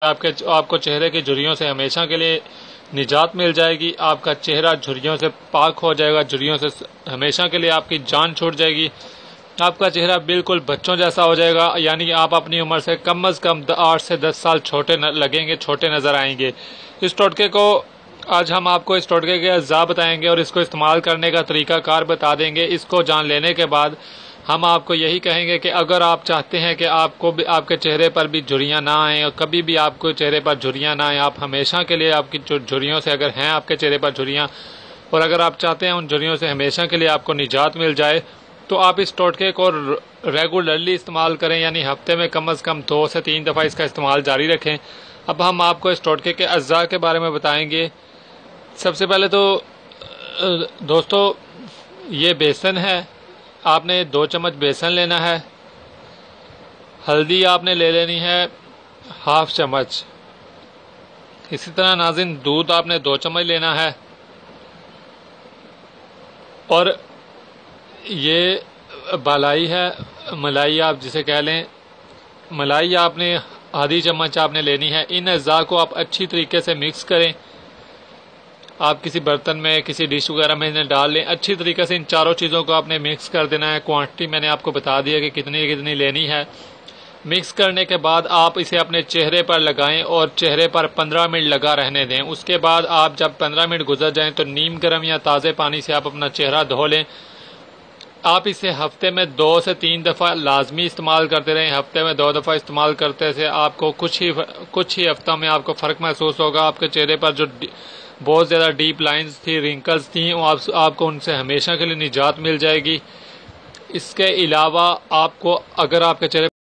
आपको चेहरे की झुर्रियों से हमेशा के लिए निजात मिल जाएगी। आपका चेहरा झुर्रियों से पाक हो जाएगा, झुर्रियों से हमेशा के लिए आपकी जान छूट जाएगी। आपका चेहरा बिल्कुल बच्चों जैसा हो जाएगा, यानी कि आप अपनी उम्र से कम 8 से 10 साल छोटे लगेंगे, छोटे नज़र आएंगे। इस टोटके को आज हम आपको इस टोटके के अज्जा बताएंगे और इसको इस्तेमाल करने का तरीक़ाकार बता देंगे। इसको जान लेने के बाद हम आपको यही कहेंगे कि अगर आप चाहते हैं कि आपको भी आपके चेहरे पर भी झुर्रियाँ ना आएँ और कभी भी आपको चेहरे पर झुर्रियाँ ना आएँ, आप हमेशा के लिए आपकी झुर्रियों से अगर हैं आपके चेहरे पर झुर्रियाँ, और अगर आप चाहते हैं उन झुर्रियों से हमेशा के लिए आपको निजात मिल जाए, तो आप इस टोटके को रेगुलरली इस्तेमाल करें, यानी हफ्ते में कम से कम 2 से 3 दफ़ा इसका इस्तेमाल जारी रखें। अब हम आपको इस टोटके के अज्जा के बारे में बताएंगे। सबसे पहले तो दोस्तों, ये बेसन है, आपने 2 चम्मच बेसन लेना है। हल्दी आपने ले लेनी है ½ चम्मच। इसी तरह नाज़रीन, दूध आपने 2 चम्मच लेना है। और ये बालाई है, मलाई आप जिसे कह लें, मलाई आपने आधी चम्मच आपने लेनी है। इन अज्जा को आप अच्छी तरीके से मिक्स करें। आप किसी बर्तन में, किसी डिश वगैरह में इन्हें डाल लें। अच्छी तरीके से इन चारों चीज़ों को आपने मिक्स कर देना है। क्वांटिटी मैंने आपको बता दी है कि कितनी कितनी लेनी है। मिक्स करने के बाद आप इसे अपने चेहरे पर लगाएं और चेहरे पर 15 मिनट लगा रहने दें। उसके बाद आप जब 15 मिनट गुजर जाएं तो नीम गर्म या ताज़े पानी से आप अपना चेहरा धो लें। आप इसे हफ्ते में 2 से 3 दफ़ा लाजमी इस्तेमाल करते रहें। हफ्ते में 2 दफ़ा इस्तेमाल करते से आपको कुछ ही हफ्तों में आपको फ़र्क महसूस होगा। आपके चेहरे पर जो बहुत ज़्यादा डीप लाइंस थी, रिंकल्स थी, आपको उनसे हमेशा के लिए निजात मिल जाएगी। इसके अलावा आपको अगर आपके चेहरे